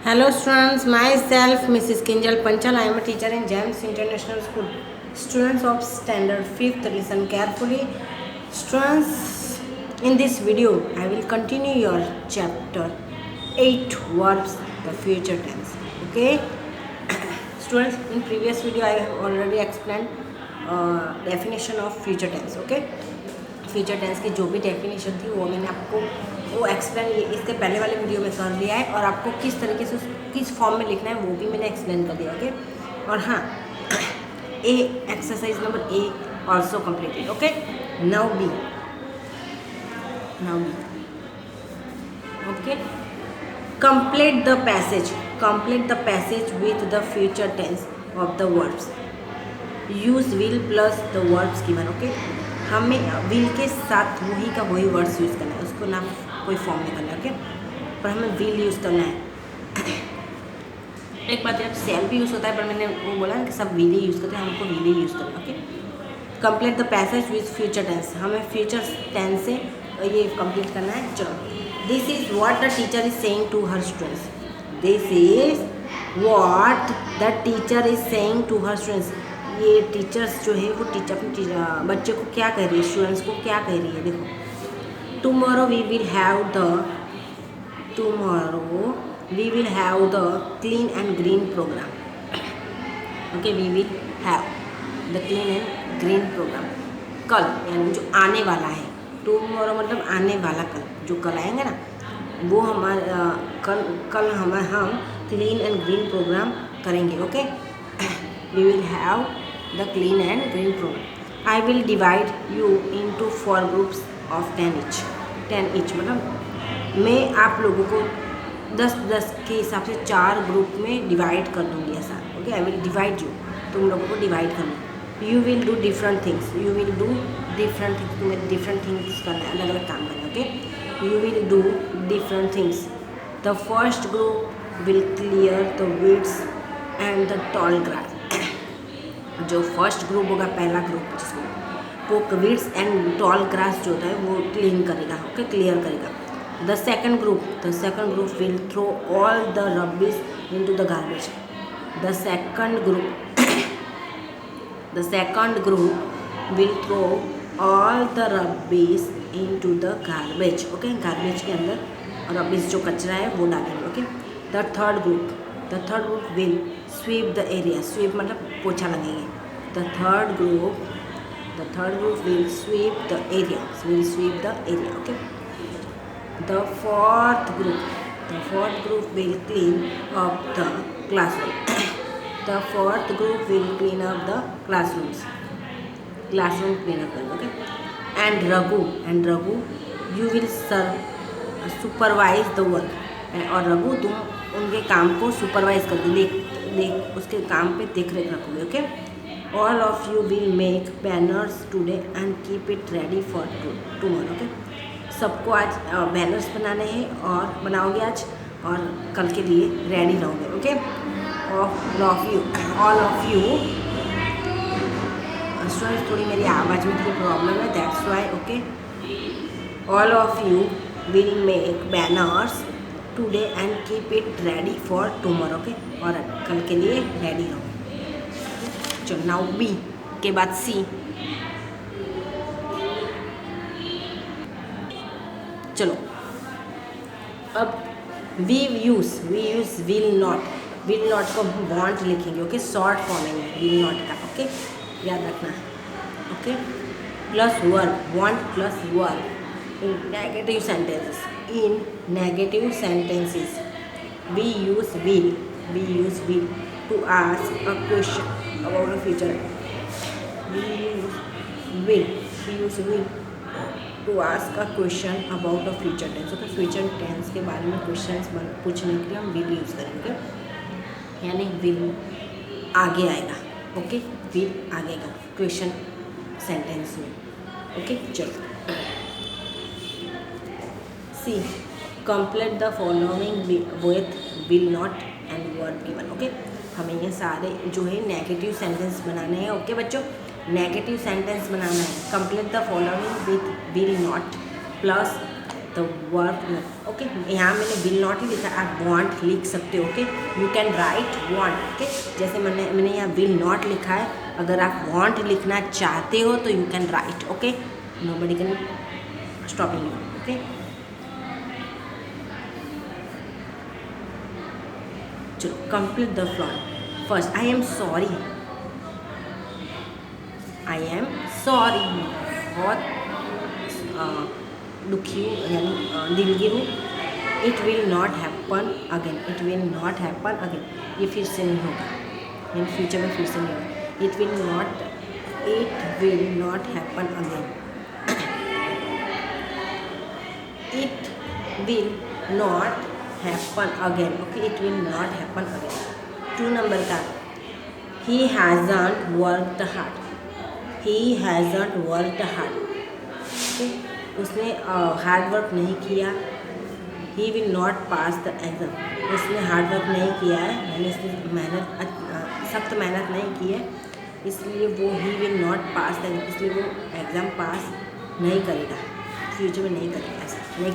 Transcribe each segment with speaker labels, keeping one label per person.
Speaker 1: Hello students, myself Mrs. Kinjal Panchal. I am a teacher in James International School. Students of standard 5th, listen carefully. Students, in this video, I will continue your chapter 8 verbs, the future tense. Okay? Students, in previous video, I have already explained definition of future tense. Okay? Future tense की जो भी definition थी वो मैंने आपको वो explain इससे पहले वाले वीडियो में कर दिया है और आपको किस तरीके से किस फॉर्म में लिखना है वो भी मैंने एक्सप्लेन कर दिया ओके। और हाँ, A exercise number A also completed okay. Now B okay. Complete the passage with the future tense of the verbs. Use will plus the verbs given okay. हमें विल के साथ वही का वही वर्ड्स यूज़ करना है, उसको ना कोई फॉर्म में करना है ओके, पर हमें विल यूज़ करना है। एक बात है, सेल भी यूज़ होता है पर मैंने वो बोला कि सब विल ही यूज़ करते हैं, हमको विल ही यूज़ करना है okay. Complete the passage with future tense, हमें फ्यूचर टेंस से ये कंप्लीट करना है। चलो, this is what the teacher is saying to her students. This is what the teacher is saying to her students. ये teachers जो है वो अपने बच्चे को क्या कह रही है, स्टूडेंट्स को क्या कह रही है। देखो, tomorrow we will have the clean and green programme okay. We will have the clean and green programme. कल यानी जो आने वाला है, टुमारो मतलब आने वाला कल, जो कल आएंगे ना वो हमारा कल हम क्लीन एंड ग्रीन प्रोग्राम करेंगे okay. We will have the clean and green program. I will divide you into 4 groups of 10 each. 10 each मतलब मैं आप लोगों को 10-10 के हिसाब से 4 ग्रुप में डिवाइड कर दूँगी ऐसा okay. I will divide you, तुम लोगों को डिवाइड करना। You will do different things, तुम्हें डिफरेंट थिंग्स करना है, अलग अलग काम करना है okay. You will do different things. The first group will clear the weeds and the tall grass. जो फर्स्ट ग्रुप होगा, पहला ग्रुप जिसको वो वीड्स एंड टॉल ग्रास जो होता है वो क्लीन करेगा ओके, क्लियर करेगा। The second group will throw all the rubbish into the garbage. The second group will throw all the rubbish into the garbage okay. Garbage के अंदर rubbish जो कचरा है वो डालेंगे okay. The third group will sweep the area. Sweep मतलब पोछा लगेंगे। The third group will sweep the area okay. The fourth group will clean up the classroom. The fourth group will clean up the classroom clean up करेंगे okay. And Raghu you will supervise the work. और रघु तुम उनके काम को supervise कर देख उसके काम पे देख रेख रखोगे okay. All of you will make banners today and keep it ready for tomorrow okay. सबको आज बैनर्स बनाने हैं और बनाओगे आज और कल के लिए रेडी रहोगे okay. All of you students, थोड़ी मेरी आवाज़ में थोड़ी प्रॉब्लम है, that's why okay. All of you will make banners today and keep it ready for tomorrow okay, और कल के लिए रेडी रहो। चलो, नाउ बी के बाद सी। चलो, अब वी यूज विल नॉट को वांट लिखेंगे ओके, शॉर्ट फॉर्म में विल नॉट का ओके, याद रखना okay. Plus verb, want plus verb in negative sentences we use will to ask a question about the future. we use will to ask a question about the future tense okay। Future tense के बारे में questions पूछने के लिए हम will use करेंगे, यानी will आगे आएगा ओके। will आगेगा क्वेश्चन सेंटेंस में ओके। चलो, C complete the following with will not and verb given okay. हमें ये सारे जो है नेगेटिव सेंटेंस बनाने हैं ओके बच्चों, नेगेटिव सेंटेंस बनाना है। Complete the following with will not plus the verb. Okay, यहाँ मैंने विल नॉट ही लिखा, आप वांट लिख सकते हो। Okay, you can right want. Okay, जैसे मैंने यहाँ विल नॉट लिखा है, अगर आप वांट लिखना चाहते हो तो you can write. Okay, nobody can stopping you. Okay, चलो complete the following. First, I am sorry. I am sorry, बहुत दुखी हूँ यानी दिलगीर हूँ। It will not happen again. It will not happen again, ये फिर से नहीं होगा, यानी फ्यूचर में फिर से नहीं होगा। It will not happen again. It will not happen again. Okay, it will not happen again. 2 number का, ही हैज़न्ट वर्कड हार्ड। ही हैज़न्ट वर्कड हार्ड। ओके, उसने हार्ड वर्क नहीं किया। He will not pass the exam. उसने हार्ड वर्क नहीं किया है, यानी उसने सख्त मेहनत नहीं की है, इसलिए वो he will not pass the, इसलिए वो एग्ज़ाम पास नहीं करेगा, फ्यूचर में नहीं करेगा, ऐसा नहीं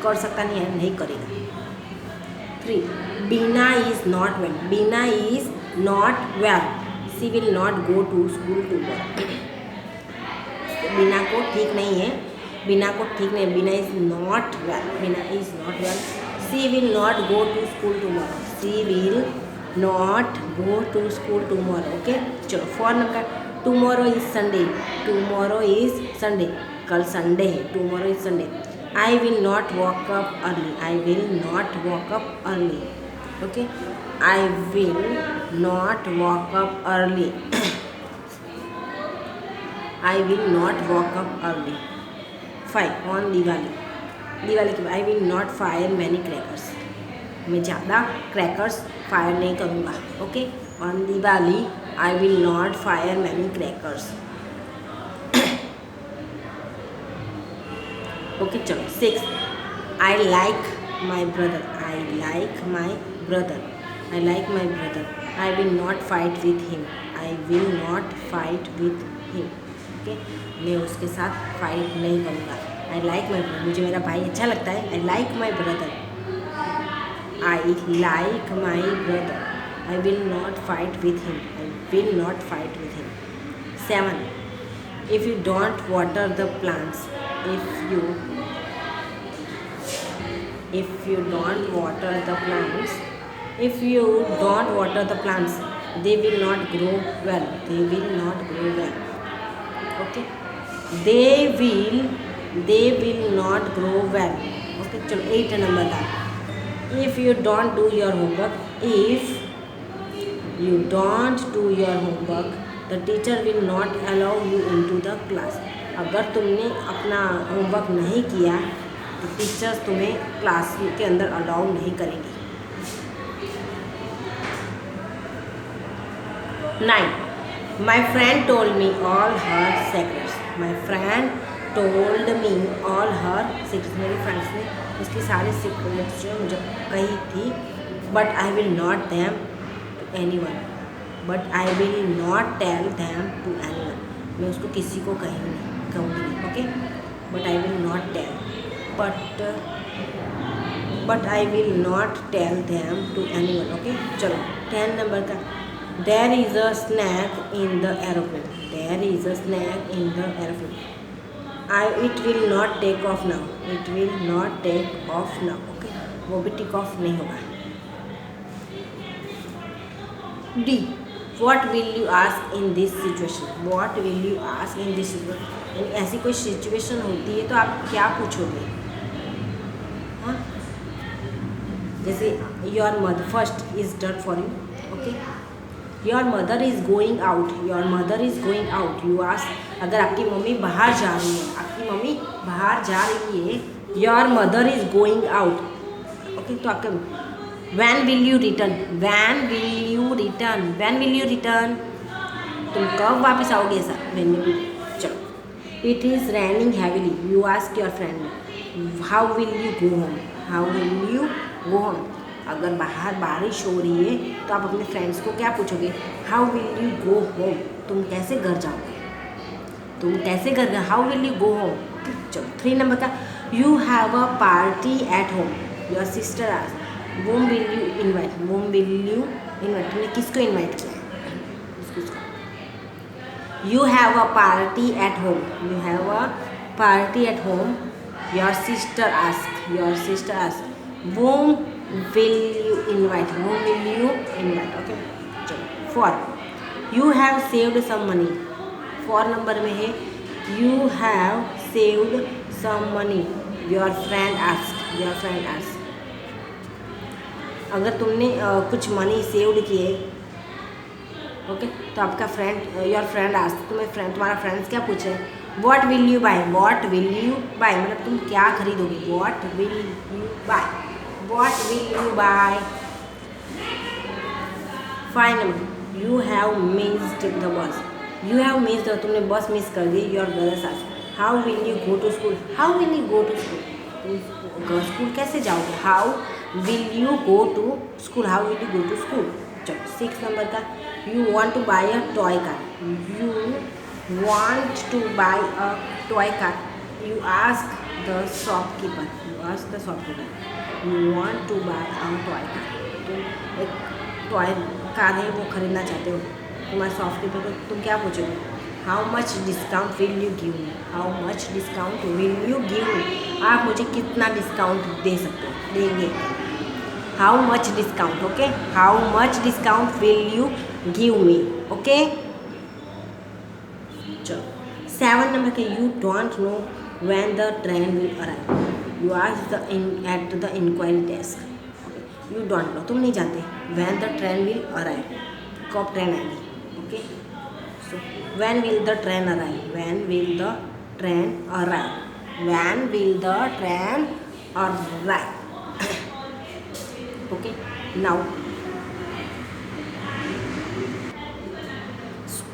Speaker 1: कर सकता नहीं है, नहीं करेगा। 3, Beena is not well. Beena is not well, she will not go to school tomorrow. Beena को ठीक नहीं है, Beena is not well. Beena is not well, she will not go to school tomorrow. She will not go to school tomorrow. Okay, चलो 4 number, tomorrow is Sunday. Tomorrow is Sunday, कल Sunday है। Tomorrow is Sunday. I will not walk up early. I will not walk up early. Okay, I will not walk up early. I will not walk up early. 5, on Diwali के बाद, आई will not fire many crackers. मैं ज़्यादा crackers fire नहीं करूँगा। Okay, on Diwali I will not fire many crackers. Okay, चलो 6, I like my brother. I like my brother. I like my brother. I will not fight with him. I will not fight with him. Okay, मैं उसके साथ fight नहीं करूँगा। I like my brother, मुझे मेरा भाई अच्छा लगता है। I like my brother. I like my brother. I will not fight with him. I will not fight with him. 7, if you don't water the plants. If you don't water the plants, if you don't water the plants, they will not grow well. They will not grow well. Okay, they will not grow well. Okay, चलो 8 number का, if you don't do your homework, if you don't do your homework, the teacher will not allow you into the class. अगर तुमने अपना homework नहीं किया तो teachers तुम्हें class के अंदर अलाउ नहीं करेंगे। 9, my friend told me all her secrets. My friend told me all her secrets. मेरी फ्रेंड्स ने उसकी सारी सीक्रेट्स जो मुझे कही थी, but I will not them to anyone. But I will not tell them to anyone. मैं उसको किसी को कहूँगी नहीं। Okay, but I will not tell, but I will not tell them to anyone. Okay, चलो 10 number का, there is a snack in the aeroplane. There is a snack in the aeroplane. It will not take off now. It will not take off now. Okay, वो भी take off नहीं होगा। D, what will you ask in this situation. What will you ask in this situation, यानी ऐसी कोई situation होती है तो आप क्या पूछोगे। हाँ, जैसे your mother, first is done for you. Okay, your mother is going out. Your mother is going out. You ask, अगर आपकी मम्मी बाहर जा रही है, आपकी मम्मी बाहर जा रही है, your mother is going out. Okay, तो आपका when will you return. When will you return. When will you return, तुम कब वापस आओगे, ऐसा वैन विल यू। चलो, it is raining heavily. You ask your friend how will you go home. How will you go home, अगर बाहर बारिश हो रही है तो आप अपने फ्रेंड्स को क्या पूछोगे, how will you go home, तुम कैसे घर जाओगे, तुम कैसे घर, how will you go home. चलो 3 नंबर का, you have a party at home, your sister ask whom will you invite, whom will you invite, तुमने किसको इन्वाइट किया है, you have a party at home, you have a party at home, your sister ask whom will you invite, okay चलो। for you have saved some money, for number में है you have saved some money, your friend ask अगर तुमने कुछ money saved किए, okay तो आपका friend your friend आज तुम्हारा फ्रेंड्स क्या पूछे, व्हाट विल यू बाय, मतलब तुम क्या खरीदोगे, what will you buy. Final you have missed the bus, तुमने बस मिस कर दी, your brothers ask how will you go to school, तुम स्कूल कैसे जाओगे, how will you go to school, चलो 6 नंबर का you want to buy a toy car, you ask the shopkeeper, you want to buy a toy car, तुम एक toy car है वो खरीदना चाहते हो, तुम्हारे शॉपकीपर को तुम क्या पूछोगे, how much discount will you give me, आप मुझे कितना डिस्काउंट दे सकते हो, देंगे, how much discount, okay how much discount will you give me, okay. चलो 7 नंबर के you don't know when the train will arrive, you ask at the enquiry desk, you don't know तुम नहीं जानते, when the train will arrive कब train आएगी, okay so when will the train arrive, okay now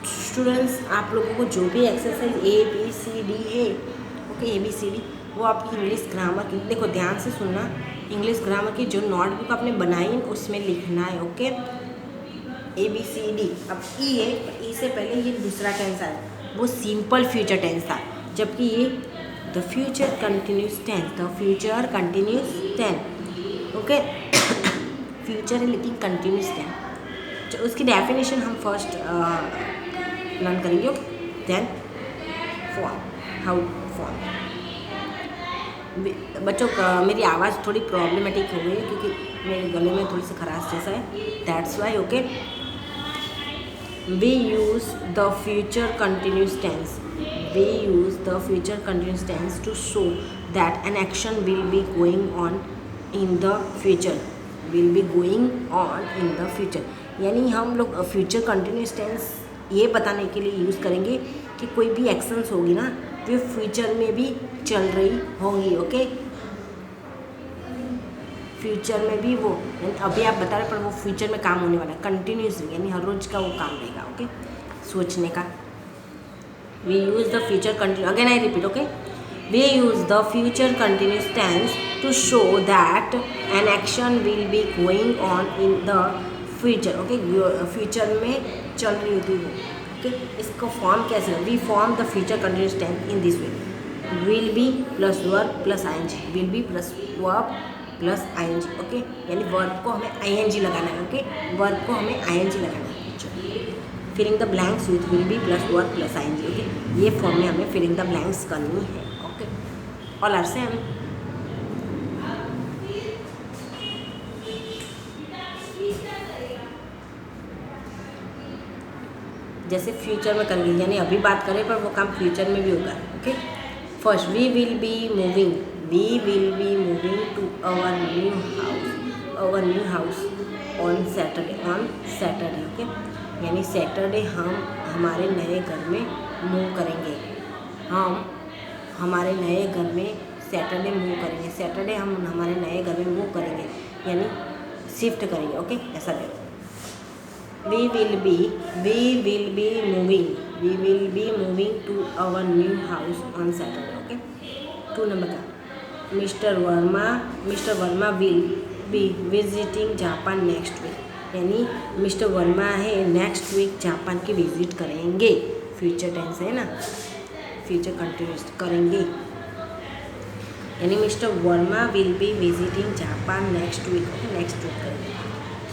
Speaker 1: students आप लोगों को जो भी एक्सरसाइज ABCD है, ओके ABCD वो आपकी इंग्लिश ग्रामर की, देखो ध्यान से सुनना, इंग्लिश ग्रामर की जो नोटबुक आपने बनाई उसमें लिखना है, ओके ABCD। अब ई है, ई से पहले ये दूसरा टेंस है, वो सिंपल फ्यूचर टेंस था, जबकि ये the future continuous tense, okay future है लेकिन कंटिन्यूस टेंस, उसकी डेफिनेशन हम फर्स्ट लर्न करेंगे, देन हाउ फॉर्म। बच्चों मेरी आवाज़ थोड़ी प्रॉब्लमेटिक हो गई है क्योंकि मेरे गले में थोड़ी सी खराश जैसा है, that's why, okay we use the future continuous tense to show that an action will be going on in the future, यानी हम लोग फ्यूचर कंटिन्यूस टेंस ये बताने के लिए यूज़ करेंगे कि कोई भी एक्शंस होगी ना वे फ्यूचर में भी चल रही होंगी, ओके फ्यूचर में भी वो अभी आप बता रहे पर वो फ्यूचर में काम होने वाला है, कंटिन्यूसली यानी हर रोज़ का वो काम रहेगा, ओके सोचने का। We use the future continue, again I repeat, okay we use the future continuous tense to show that an action will be going on in the future, okay future में चल रही होती है, ओके इसको form कैसे है, we form the future continuous tense in this way, will be plus verb plus ING, will be plus verb plus ING, okay यानी verb को हमें आईएनजी लगाना है, ओके वर्ब को हमें आईएनजी लगाना है, filling the blanks with will be plus verb plus ING, okay ये फॉर्म में हमें फिलिंग द ब्लैंक्स करनी है, ओके ऑल आर सेम। जैसे फ्यूचर में करेंगे यानी अभी बात करें पर वो काम फ्यूचर में भी होगा, okay first we will be moving to our new house on Saturday, okay यानी सैटरडे हम हमारे नए घर में मूव करेंगे, हम हमारे नए घर में सैटरडे मूव करेंगे, सैटरडे हम हमारे नए घर में मूव करेंगे यानी शिफ्ट करेंगे, ओके ऐसा देखो we will be moving to our new house on Saturday, okay 2 number का mister Verma will be visiting Japan next week, यानी मिस्टर वर्मा है नेक्स्ट वीक जापान की विजिट करेंगे, फ्यूचर टेंस है ना, फ्यूचर कंटिन्यूस करेंगे। यानी mister Verma will be visiting Japan next week. Okay, next week करेंगे।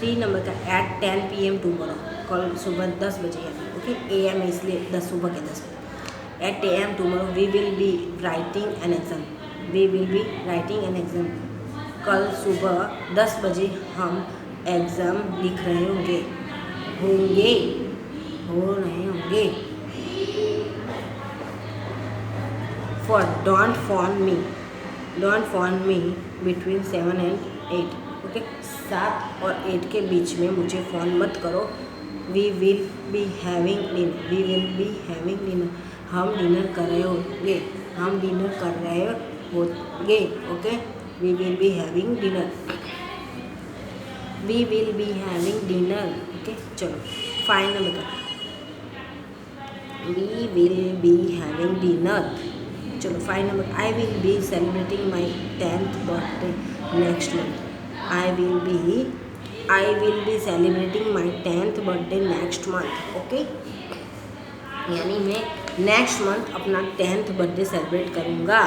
Speaker 1: 3 नंबर का एट 10 PM टुमारो, कल सुबह 10 बजे यानी। ओके, AM इसलिए 10 सुबह के 10 बजे। Eight AM tomorrow we will be writing an exam, we will be writing an exam, कल सुबह 10 बजे हम एग्ज़ाम लिख रहे होंगे, हो रहे होंगे। For don't phone me between 7 and 8। Okay, 7 और 8 के बीच में मुझे फ़ोन मत करो। We will be having dinner, हम डिनर कर रहे होंगे, okay, we will be having dinner, okay. चलो 5 नंबर का we will be having dinner. चलो 5 number, I will be celebrating my 10th birthday next month, I will be celebrating my 10th birthday next month. Okay, यानी मैं next month अपना 10th birthday celebrate करूँगा।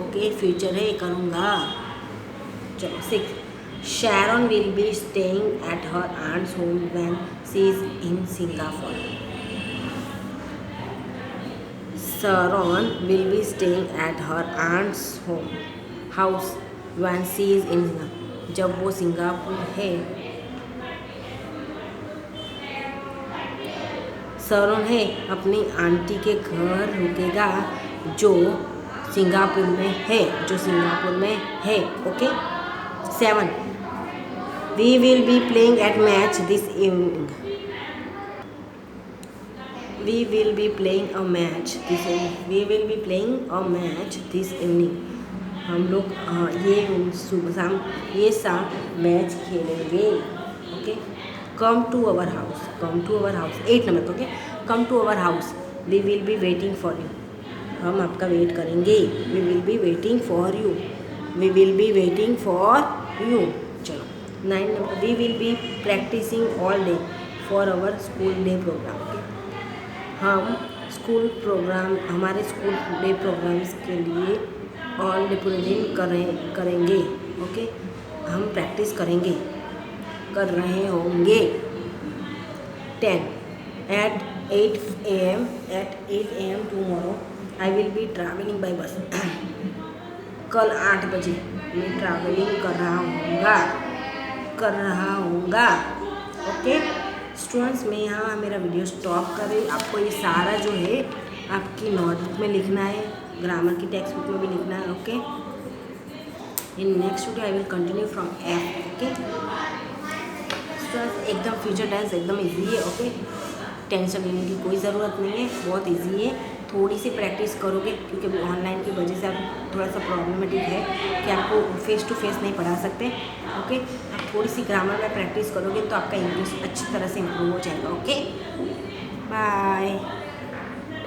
Speaker 1: Okay, future है, करूँगा। चलो 6, Sharon will be staying at her aunt's home when she is in Singapore. Sharon will be staying at her aunt's house when she is in Singapore, जब वो Singapore है। शरण है अपनी आंटी के घर रुकेगा जो सिंगापुर में है, okay. 7, we will be playing at match this evening, We will be playing a match this evening। हम लोग ये शाम मैच खेलेंगे, okay. Come to our house, 8 number, okay. Come to our house, we will be waiting for you, हम आपका wait करेंगे। We will be waiting for you, चलो 9 number, we will be practising all day for our school day programme. हम हमारे school day programmes के लिए all day पूरे दिन करेंगे, ओके। हम प्रैक्टिस कर रहे होंगे। 10, at 8 AM tomorrow I will be travelling by bus, कल 8 बजे मैं ट्रैवलिंग कर रहा हूँगा, ओके। स्टूडेंट्स, मैं यहाँ मेरा वीडियो स्टॉप कर रही हूँ। आपको ये सारा जो है आपकी नोटबुक में लिखना है, ग्रामर की टेक्स्ट बुक में भी लिखना है, okay. In next video I will continue from F, okay. Students, एकदम फ्यूचर टेंस एकदम इजी है, ओके। टेंशन लेने की कोई ज़रूरत नहीं है, बहुत इजी है। थोड़ी सी प्रैक्टिस करोगे, क्योंकि अभी ऑनलाइन की वजह से आप थोड़ा सा प्रॉब्लमेटिक है कि आपको फेस टू फेस नहीं पढ़ा सकते, ओके। आप थोड़ी सी ग्रामर में प्रैक्टिस करोगे तो आपका इंग्लिश अच्छी तरह से इम्प्रूव हो जाएगा, ओके। बाय।